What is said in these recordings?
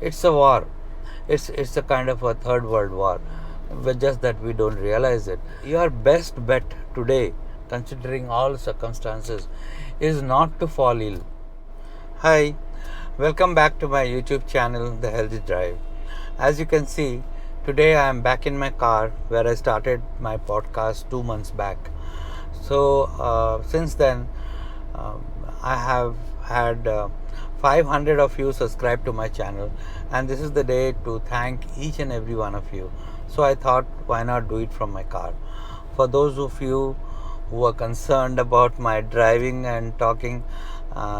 It's a war. It's a kind of a third world war, but just that we don't realize it. Your best bet today, considering all circumstances, is not to fall ill. Hi, welcome back to my YouTube channel, The Healthy Drive. As you can see, today I am back in my car where I started my podcast 2 months back. So, since then, um, I have had 500 of you subscribe to my channel, and this is the day to thank each and every one of you. So, I thought, why not do it from my car? For those of you who are concerned about my driving and talking,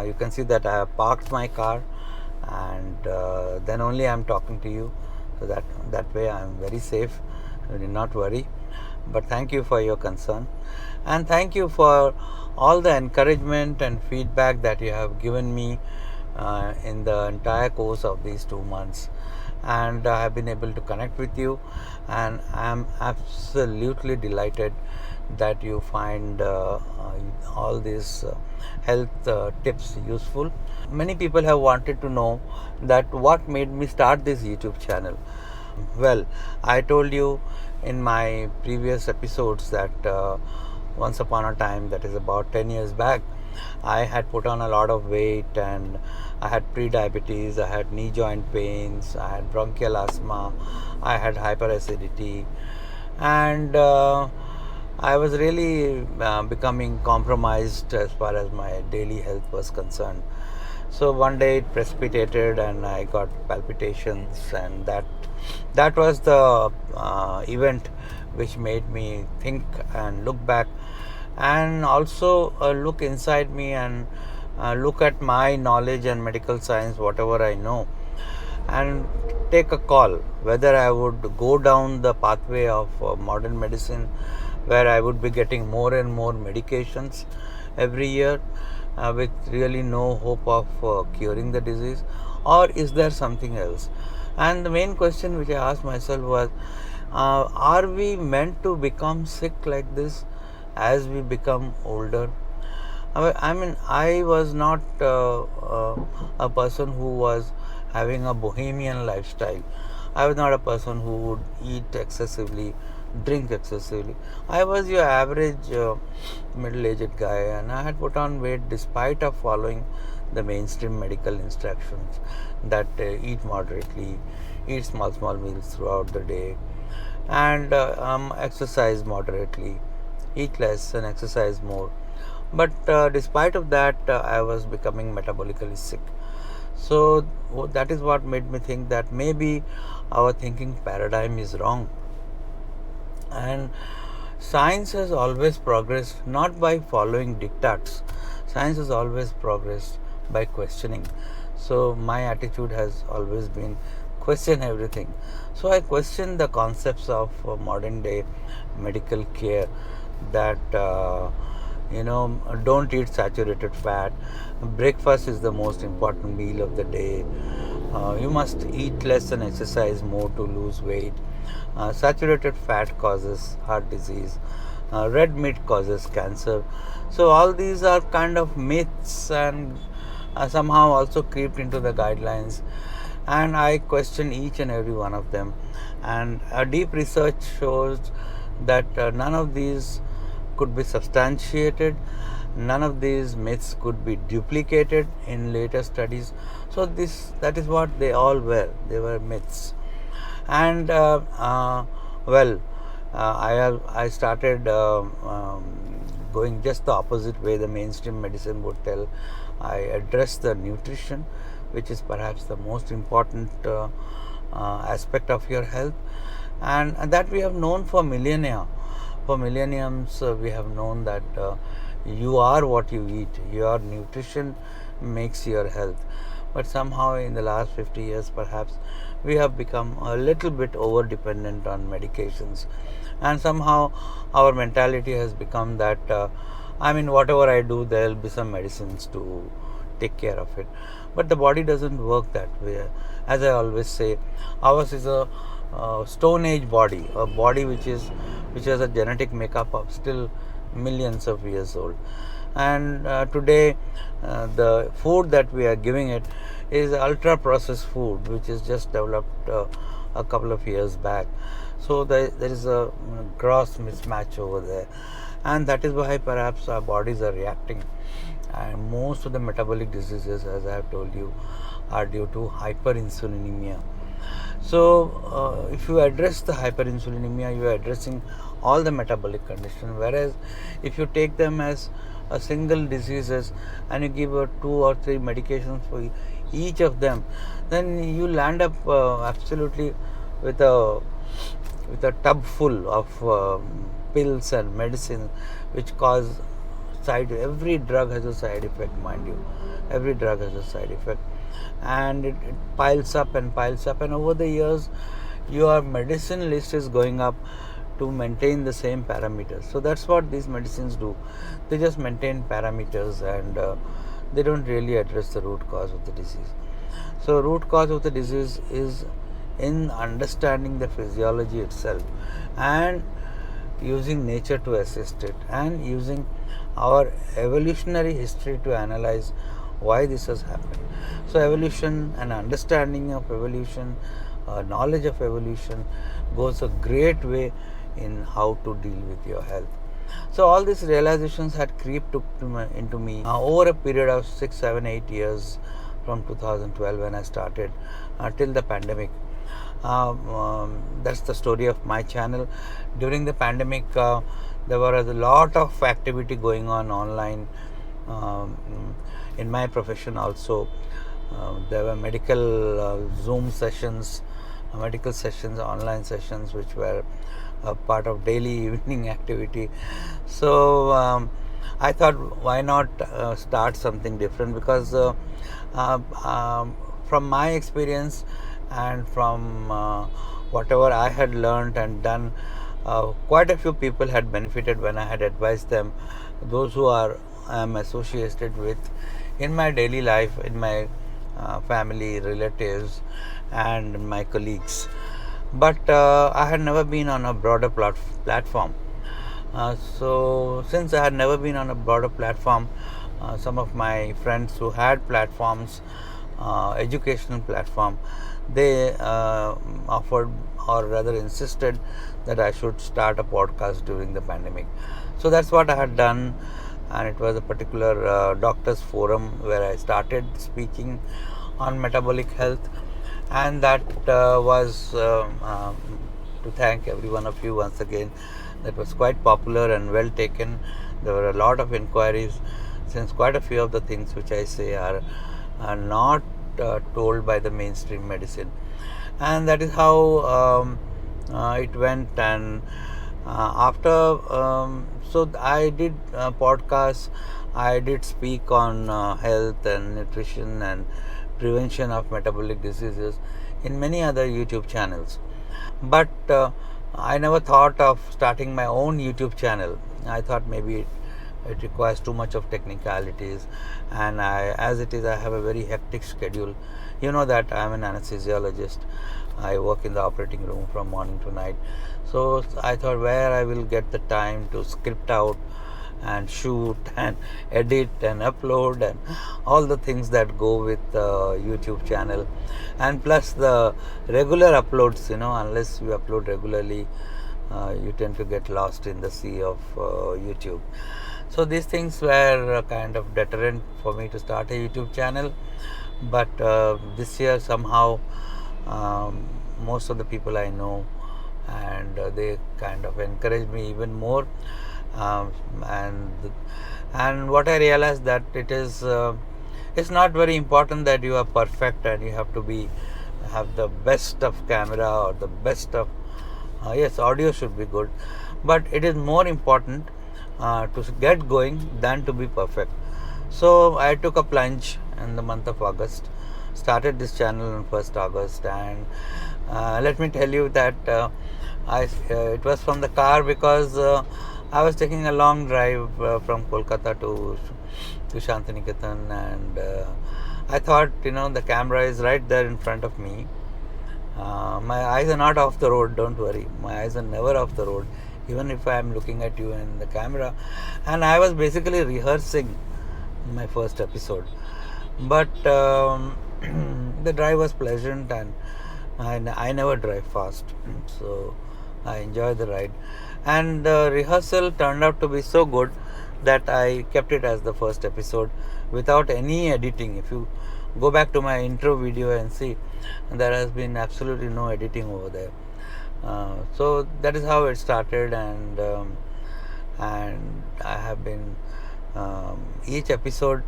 you can see that I have parked my car, and then only I am talking to you. So that way I am very safe. Do not worry. But thank you for your concern, and thank you for all the encouragement and feedback that you have given me in the entire course of these 2 months. And I have been able to connect with you, and I am absolutely delighted that you find all these health tips useful. Many people have wanted to know that what made me start this YouTube channel. Well, I told you in my previous episodes that once upon a time, that is about 10 years back, I had put on a lot of weight, and I had pre-diabetes, I had knee joint pains, I had bronchial asthma, I had hyperacidity, and I was really becoming compromised as far as my daily health was concerned. So one day it precipitated, and I got palpitations, and that was the event which made me think and look back, and also look inside me, and look at my knowledge and medical science, whatever I know, and take a call whether I would go down the pathway of modern medicine, where I would be getting more and more medications every year with really no hope of curing the disease, or is there something else? And the main question which I asked myself was, are we meant to become sick like this as we become older? I mean, I was not a person who was having a bohemian lifestyle. I was not a person who would eat excessively, drink excessively. I was your average middle-aged guy, and I had put on weight despite of following the mainstream medical instructions that eat moderately, eat small meals throughout the day, and exercise moderately, eat less and exercise more. But despite of that, I was becoming metabolically sick. So that is what made me think that maybe our thinking paradigm is wrong. And science has always progressed not by following diktats. Science has always progressed by questioning. So my attitude has always been question everything. So I question the concepts of modern day medical care, that don't eat saturated fat. Breakfast is the most important meal of the day. You must eat less and exercise more to lose weight. Saturated fat causes heart disease. Red meat causes cancer. So all these are kind of myths, and somehow also creeped into the guidelines. And I question each and every one of them. And deep research shows that none of these could be substantiated. None of these myths could be duplicated in later studies. So that is what they all were. They were myths. And I started going just the opposite way the mainstream medicine would tell. I addressed the nutrition, which is perhaps the most important aspect of your health, and that we have known for millennia. For millenniums, we have known that you are what you eat. Your nutrition makes your health. But somehow in the last 50 years, perhaps, we have become a little bit over dependent on medications. And somehow our mentality has become that, whatever I do, there will be some medicines to take care of it. But the body doesn't work that way. As I always say, ours is a Stone Age body, a body which has a genetic makeup of still millions of years old. And today, the food that we are giving it is ultra processed food, which is just developed a couple of years back. So there is a gross mismatch over there, and that is why perhaps our bodies are reacting. And most of the metabolic diseases, as I have told you, are due to hyperinsulinemia. So, if you address the hyperinsulinemia, you are addressing all the metabolic condition. Whereas, if you take them as a single diseases and you give 2 or 3 medications for each of them, then you land up absolutely with a tub full of pills and medicine, which cause every drug has a side effect, mind you. Every drug has a side effect, and it piles up and piles up, and over the years your medicine list is going up to maintain the same parameters. So that's what these medicines do. They just maintain parameters, and they don't really address the root cause of the disease. So root cause of the disease is in understanding the physiology itself, and using nature to assist it, and using our evolutionary history to analyze why this has happened. So evolution and understanding of evolution, knowledge of evolution goes a great way in how to deal with your health. So all these realizations had creeped into me over a period of 6, 7, 8 years, from 2012 when I started till the pandemic. That's the story of my channel. During the pandemic, there was a lot of activity going on online. In my profession also, there were medical Zoom sessions, medical sessions, online sessions, which were a part of daily evening activity. So I thought, why not start something different? Because from my experience and from whatever I had learned and done, quite a few people had benefited when I had advised them. Those who I am associated with in my daily life, in my family, relatives, and my colleagues. But I had never been on a broader platform. So since I had never been on a broader platform, some of my friends who had platforms, educational platform, they offered, or rather insisted, that I should start a podcast during the pandemic. So that's what I had done, and it was a particular doctors forum where I started speaking on metabolic health, and that was to thank every one of you once again. That was quite popular and well taken. There were a lot of inquiries, since quite a few of the things which I say are not told by the mainstream medicine, and that is how it went. And after so I did podcasts, I did speak on health and nutrition and prevention of metabolic diseases in many other YouTube channels. But I never thought of starting my own YouTube channel. I thought maybe it requires too much of technicalities, and as it is, I have a very hectic schedule. You know that I am an anesthesiologist. I work in the operating room from morning to night. So I thought, where I will get the time to script out and shoot and edit and upload and all the things that go with the YouTube channel, and plus the regular uploads. Unless you upload regularly, you tend to get lost in the sea of YouTube. So these things were a kind of deterrent for me to start a YouTube channel. But this year somehow most of the people I know, and they kind of encouraged me even more. And what I realized, that it's not very important that you are perfect and you have to have the best of camera or the best of yes, audio should be good, but it is more important to get going than to be perfect. So I took a plunge in the month of August, started this channel on 1st August, and let me tell you that it was from the car, because I was taking a long drive from Kolkata to Shantiniketan, and I thought, the camera is right there in front of me. My eyes are not off the road, don't worry. My eyes are never off the road, even if I am looking at you in the camera. And I was basically rehearsing my first episode. But the drive was pleasant, and I never drive fast, so I enjoy the ride. And the rehearsal turned out to be so good that I kept it as the first episode without any editing. If you go back to my intro video and see, there has been absolutely no editing over there. So that is how it started, and I have been each episode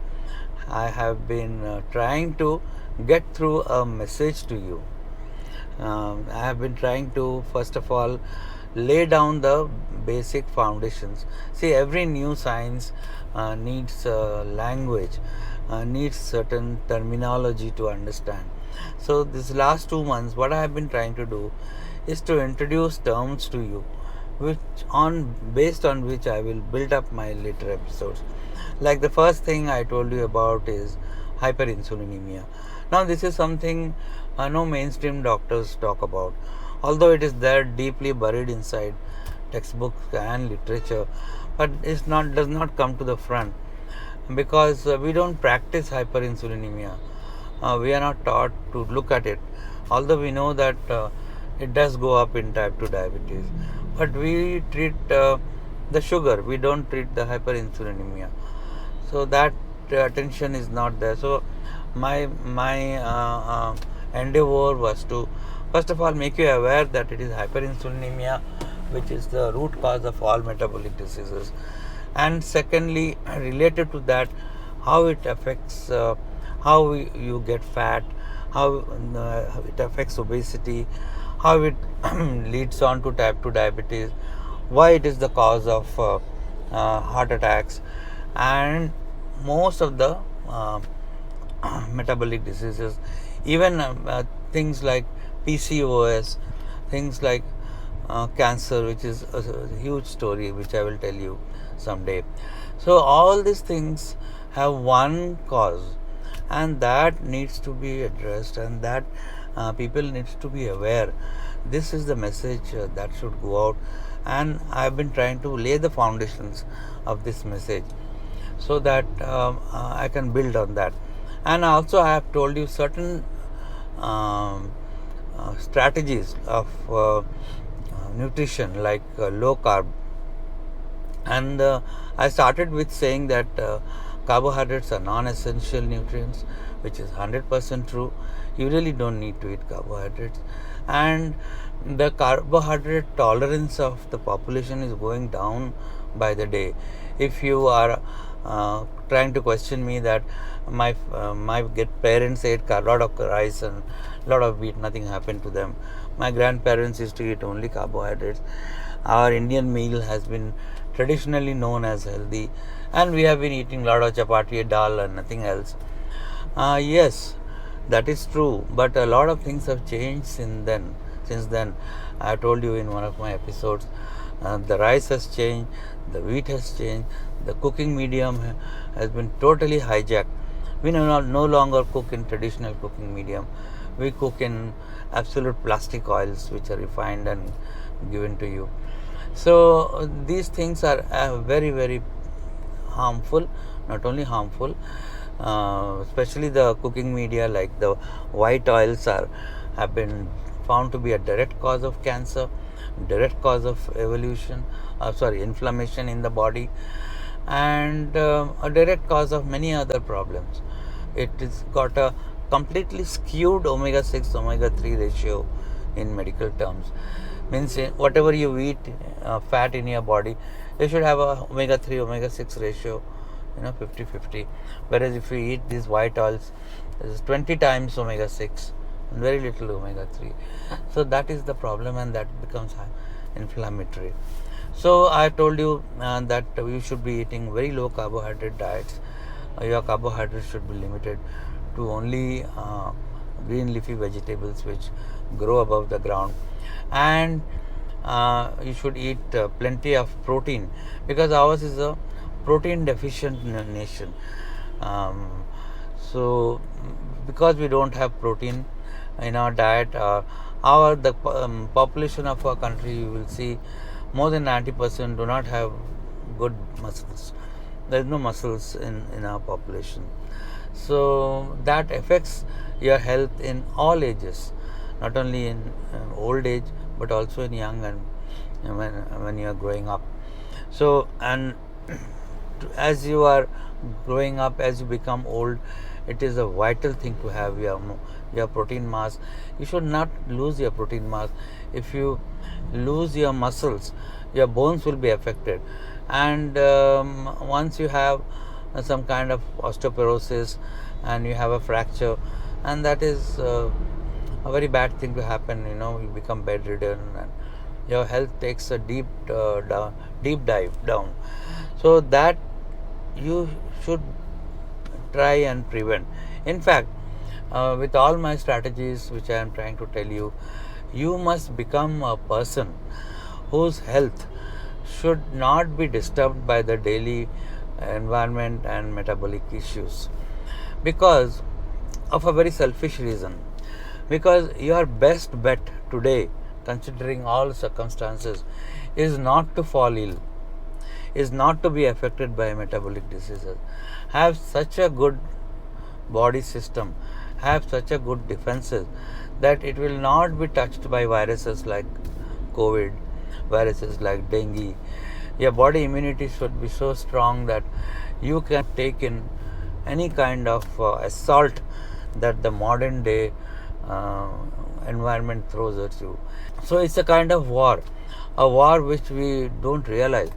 I have been trying to get through a message to you. I have been trying to, first of all, lay down the basic foundations. See, every new science needs language, needs certain terminology to understand. So, this last 2 months, what I have been trying to do is to introduce terms to you, based on which I will build up my later episodes. Like the first thing I told you about is hyperinsulinemia. Now, this is something no mainstream doctors talk about, although it is there deeply buried inside textbooks and literature, but does not come to the front because we don't practice hyperinsulinemia. We are not taught to look at it, although we know that it does go up in type 2 diabetes, but we treat the sugar, we don't treat the hyperinsulinemia, so that attention is not there. So my endeavor was to, first of all, make you aware that it is hyperinsulinemia which is the root cause of all metabolic diseases, and secondly, related to that, how it affects how you get fat, how it affects obesity, how it leads on to type 2 diabetes, why it is the cause of heart attacks, and most of the metabolic diseases, even things like PCOS, things like cancer, which is a huge story which I will tell you someday. So all these things have one cause, and that needs to be addressed, and that people needs to be aware. This is the message that should go out, and I have been trying to lay the foundations of this message so that I can build on that. And also I have told you certain strategies of nutrition, like low carb, and I started with saying that carbohydrates are non-essential nutrients, which is 100% true. You really don't need to eat carbohydrates, and the carbohydrate tolerance of the population is going down by the day. If you are trying to question me that my parents ate a lot of rice and a lot of wheat, nothing happened to them. My grandparents used to eat only carbohydrates. Our Indian meal has been traditionally known as healthy, and we have been eating a lot of chapati, dal, and nothing else. Yes, that is true, but a lot of things have changed since then. I told you in one of my episodes, the rice has changed, the wheat has changed, the cooking medium has been totally hijacked. We no longer cook in traditional cooking medium. We cook in absolute plastic oils which are refined and given to you. So these things are very, very harmful. Not only harmful, especially the cooking media, like the white oils have been found to be a direct cause of cancer, direct cause of inflammation in the body, and a direct cause of many other problems. It has got a completely skewed omega-6 omega-3 ratio in medical terms. Means whatever you eat fat in your body, you should have a omega-3 omega-6 ratio, 50-50. Whereas if you eat these white oils, it's 20 times omega-6 and very little omega-3. So that is the problem, and that becomes inflammatory. So I told you that you should be eating very low carbohydrate diets. Your carbohydrates should be limited to only green leafy vegetables which grow above the ground, and you should eat plenty of protein, because ours is a protein deficient nation. So because we don't have protein in our diet, the population of our country, you will see more than 90% do not have good muscles. There is no muscles in our population. So that affects your health in all ages, not only in old age but also in young and when you are growing up. So, and as you are growing up, as you become old, it is a vital thing to have your protein mass. You should not lose your protein mass. If you lose your muscles, your bones will be affected, and once you have some kind of osteoporosis and you have a fracture, and that is a very bad thing to happen. You become bedridden and your health takes a deep dive down. So that you should try and prevent. In fact, with all my strategies which I am trying to tell you, you must become a person whose health should not be disturbed by the daily environment and metabolic issues, because of a very selfish reason. Because your best bet today, considering all circumstances, is not to fall ill, is not to be affected by metabolic diseases. Have such a good body system, have such a good defenses that it will not be touched by viruses like COVID, viruses like dengue. Your body immunity should be so strong that you can take in any kind of assault that the modern day uh, environment throws at you. So it's a kind of war, a war which we don't realize.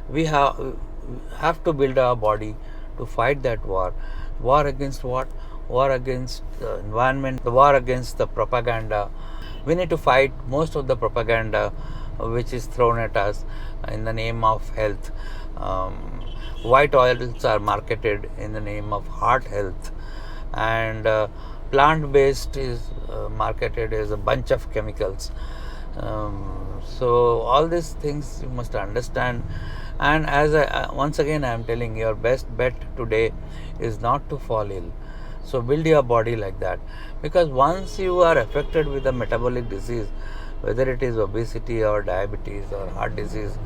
We have to build our body to fight that war. War against what? War against the environment, the war against the propaganda. We need to fight most of the propaganda which is thrown at us in the name of health. Um, White oils are marketed in the name of heart health, and plant-based is marketed as a bunch of chemicals. So all these things you must understand. And as once again I am telling, your best bet today is not to fall ill. So build your body like that, because once you are affected with a metabolic disease, whether it is obesity or diabetes or heart disease,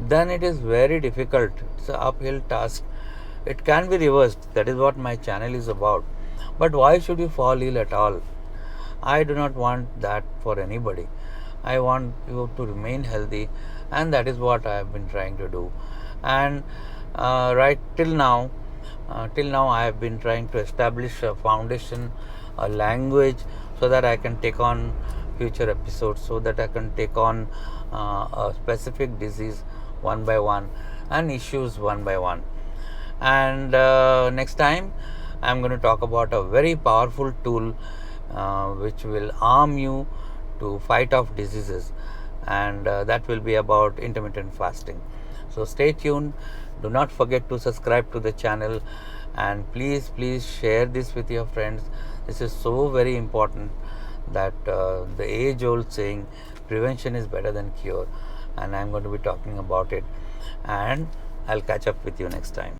then it is very difficult. It's an uphill task. It can be reversed. That is what my channel is about. But why should you fall ill at all? I do not want that for anybody. I want you to remain healthy, and that is what I have been trying to do. And right till now, I have been trying to establish a foundation, a language, so that I can take on future episodes, so that I can take on a specific disease one by one and issues one by one. And next time, I'm going to talk about a very powerful tool which will arm you to fight off diseases, and that will be about intermittent fasting. So stay tuned. Do not forget to subscribe to the channel, and please share this with your friends. This is so very important, that the age old saying, prevention is better than cure, and I'm going to be talking about it. And I'll catch up with you next time.